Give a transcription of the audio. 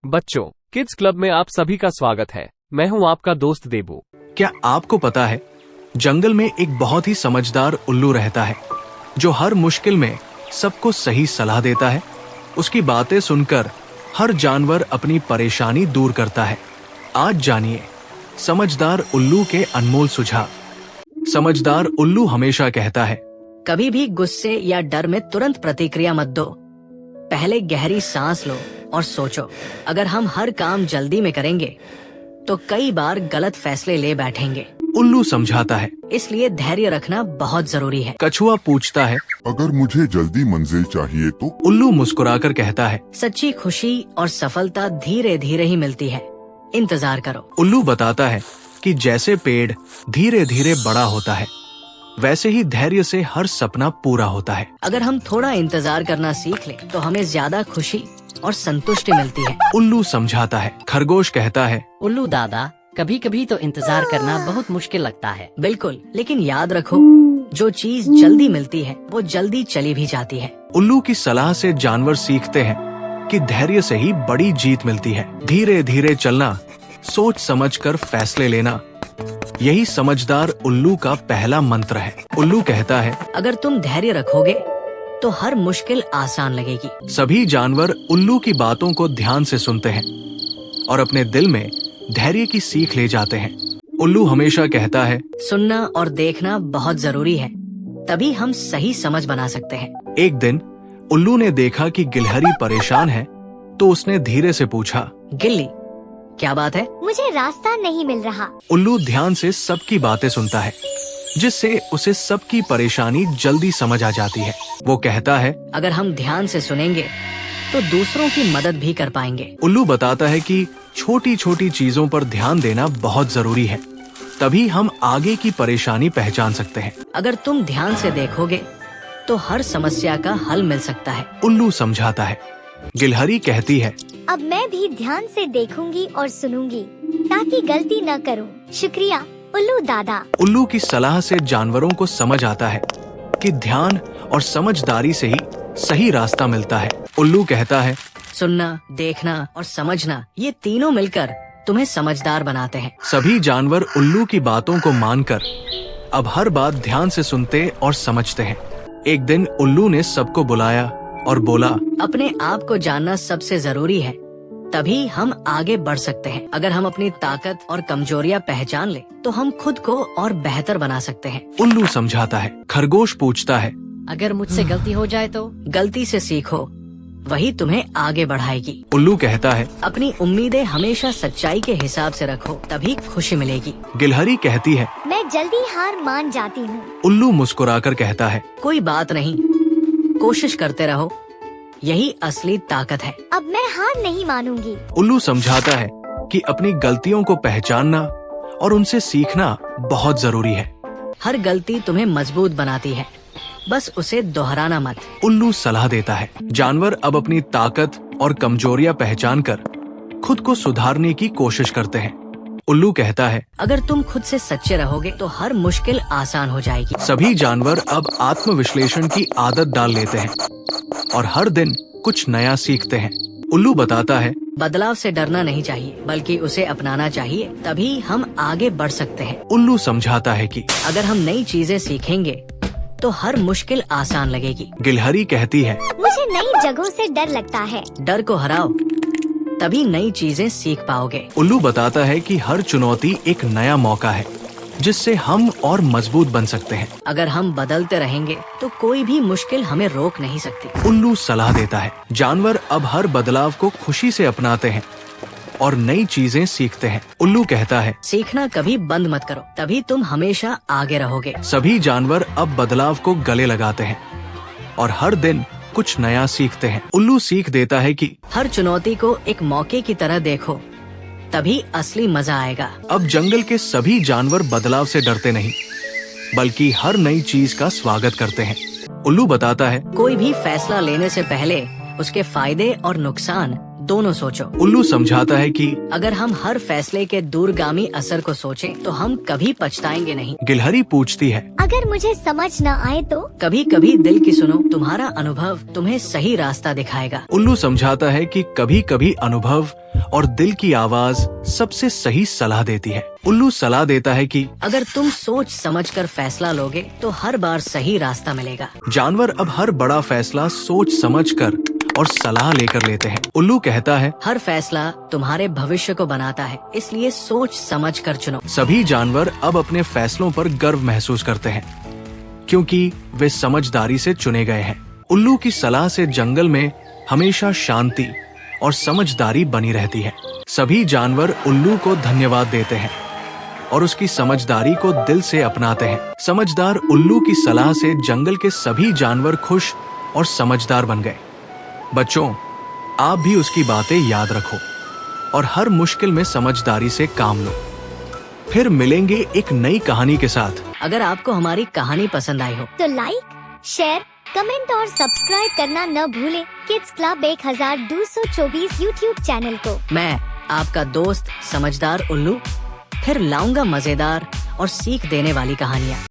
बच्चों, kids club में आप सभी का स्वागत है। मैं हूं आपका दोस्त देबू। क्या आपको पता है, जंगल में एक बहुत ही समझदार उल्लू रहता है जो हर मुश्किल में सबको सही सलाह देता है। उसकी बातें सुनकर हर जानवर अपनी परेशानी दूर करता है। आज जानिए समझदार उल्लू के अनमोल सुझाव। समझदार उल्लू हमेशा कहता है, कभी भी गुस्से या डर में तुरंत प्रतिक्रिया मत दो। पहले गहरी सांस लो और सोचो। अगर हम हर काम जल्दी में करेंगे तो कई बार गलत फैसले ले बैठेंगे। उल्लू समझाता है। इसलिए धैर्य रखना बहुत जरूरी है। कछुआ पूछता है, अगर मुझे जल्दी मंजिल चाहिए तो? उल्लू मुस्कुराकर कहता है, सच्ची खुशी और सफलता धीरे धीरे ही मिलती है, इंतजार करो। उल्लू बताता है कि जैसे पेड़ धीरे धीरे बड़ा होता है, वैसे ही धैर्य से हर सपना पूरा होता है। अगर हम थोड़ा इंतजार करना सीख लें तो हमें ज्यादा खुशी और संतुष्टि मिलती है। उल्लू समझाता है। खरगोश कहता है, उल्लू दादा, कभी कभी तो इंतजार करना बहुत मुश्किल लगता है। बिल्कुल, लेकिन याद रखो, जो चीज जल्दी मिलती है वो जल्दी चली भी जाती है। उल्लू की सलाह से जानवर सीखते हैं कि धैर्य से ही बड़ी जीत मिलती है। धीरे धीरे चलना, सोच समझकर फैसले लेना, यही समझदार उल्लू का पहला मंत्र है। उल्लू कहता है, अगर तुम धैर्य रखोगे तो हर मुश्किल आसान लगेगी। सभी जानवर उल्लू की बातों को ध्यान से सुनते हैं और अपने दिल में धैर्य की सीख ले जाते हैं। उल्लू हमेशा कहता है, सुनना और देखना बहुत जरूरी है, तभी हम सही समझ बना सकते हैं। एक दिन उल्लू ने देखा कि गिलहरी परेशान है, तो उसने धीरे से पूछा, गिल्ली, क्या बात है? मुझे रास्ता नहीं मिल रहा। उल्लू ध्यान से सबकी बातें सुनता है, जिससे उसे सबकी परेशानी जल्दी समझ आ जाती है। वो कहता है, अगर हम ध्यान से सुनेंगे तो दूसरों की मदद भी कर पाएंगे। उल्लू बताता है कि छोटी छोटी चीजों पर ध्यान देना बहुत जरूरी है, तभी हम आगे की परेशानी पहचान सकते हैं। अगर तुम ध्यान से देखोगे तो हर समस्या का हल मिल सकता है। उल्लू समझाता है। गिलहरी कहती है, अब मैं भी ध्यान से देखूंगी और सुनूंगी ताकि गलती न करूं। शुक्रिया उल्लू दादा। उल्लू की सलाह से जानवरों को समझ आता है कि ध्यान और समझदारी से ही सही रास्ता मिलता है। उल्लू कहता है, सुनना, देखना और समझना, ये तीनों मिलकर तुम्हें समझदार बनाते हैं। सभी जानवर उल्लू की बातों को मानकर अब हर बात ध्यान से सुनते और समझते हैं। एक दिन उल्लू ने सबको बुलाया और बोला, अपने आप को जानना सबसे जरूरी है, तभी हम आगे बढ़ सकते हैं। अगर हम अपनी ताकत और कमजोरियां पहचान ले तो हम खुद को और बेहतर बना सकते हैं। उल्लू समझाता है। खरगोश पूछता है, अगर मुझसे गलती हो जाए तो? गलती से सीखो, वही तुम्हें आगे बढ़ाएगी। उल्लू कहता है। अपनी उम्मीदें हमेशा सच्चाई के हिसाब से रखो, तभी खुशी मिलेगी। गिलहरी कहती है, मैं जल्दी हार मान जाती हूँ। उल्लू मुस्कुराकर कहता है, कोई बात नहीं, कोशिश करते रहो, यही असली ताकत है। अब मैं हार नहीं मानूंगी। उल्लू समझाता है कि अपनी गलतियों को पहचानना और उनसे सीखना बहुत जरूरी है। हर गलती तुम्हें मजबूत बनाती है, बस उसे दोहराना मत। उल्लू सलाह देता है। जानवर अब अपनी ताकत और कमजोरियां पहचानकर खुद को सुधारने की कोशिश करते हैं। उल्लू कहता है, अगर तुम खुद से सच्चे रहोगे तो हर मुश्किल आसान हो जाएगी। सभी जानवर अब आत्मविश्लेषण की आदत डाल लेते हैं और हर दिन कुछ नया सीखते हैं। उल्लू बताता है, बदलाव से डरना नहीं चाहिए, बल्कि उसे अपनाना चाहिए, तभी हम आगे बढ़ सकते हैं। उल्लू समझाता है कि अगर हम नई चीजें सीखेंगे तो हर मुश्किल आसान लगेगी। गिलहरी कहती है, मुझे नई जगहों से डर लगता है। डर को हराओ, तभी नई चीजें सीख पाओगे। उल्लू बताता है कि हर चुनौती एक नया मौका है, जिससे हम और मजबूत बन सकते हैं। अगर हम बदलते रहेंगे तो कोई भी मुश्किल हमें रोक नहीं सकती। उल्लू सलाह देता है। जानवर अब हर बदलाव को खुशी से अपनाते हैं और नई चीजें सीखते हैं। उल्लू कहता है, सीखना कभी बंद मत करो, तभी तुम हमेशा आगे रहोगे। सभी जानवर अब बदलाव को गले लगाते हैं और हर दिन कुछ नया सीखते हैं। उल्लू सीख देता है कि हर चुनौती को एक मौके की तरह देखो, तभी असली मजा आएगा। अब जंगल के सभी जानवर बदलाव से डरते नहीं, बल्कि हर नई चीज का स्वागत करते हैं। उल्लू बताता है, कोई भी फैसला लेने से पहले उसके फायदे और नुकसान दोनों सोचो। उल्लू समझाता है कि अगर हम हर फैसले के दूरगामी असर को सोचें तो हम कभी पछताएंगे नहीं। गिलहरी पूछती है, अगर मुझे समझ न आए तो? कभी कभी दिल की सुनो, तुम्हारा अनुभव तुम्हें सही रास्ता दिखाएगा। उल्लू समझाता है कि कभी कभी अनुभव और दिल की आवाज सबसे सही सलाह देती है। उल्लू सलाह देता है कि अगर तुम सोच समझकर फैसला लोगे तो हर बार सही रास्ता मिलेगा। जानवर अब हर बड़ा फैसला सोच समझकर और सलाह लेकर लेते हैं। उल्लू कहता है, हर फैसला तुम्हारे भविष्य को बनाता है, इसलिए सोच समझ कर चुनो। सभी जानवर अब अपने फैसलों पर गर्व महसूस करते हैं क्योंकि वे समझदारी से चुने गए हैं। उल्लू की सलाह से जंगल में हमेशा शांति और समझदारी बनी रहती है। सभी जानवर उल्लू को धन्यवाद देते हैं और उसकी समझदारी को दिल से अपनाते हैं। समझदार उल्लू की सलाह से जंगल के सभी जानवर खुश और समझदार बन गए। बच्चों, आप भी उसकी बातें याद रखो और हर मुश्किल में समझदारी से काम लो। फिर मिलेंगे एक नई कहानी के साथ। अगर आपको हमारी कहानी पसंद आई हो तो लाइक, शेयर, कमेंट और सब्सक्राइब करना न भूलें किड्स क्लब 1224 यूट्यूब चैनल को। मैं आपका दोस्त समझदार उल्लू फिर लाऊंगा मजेदार और सीख देने वाली कहानियाँ।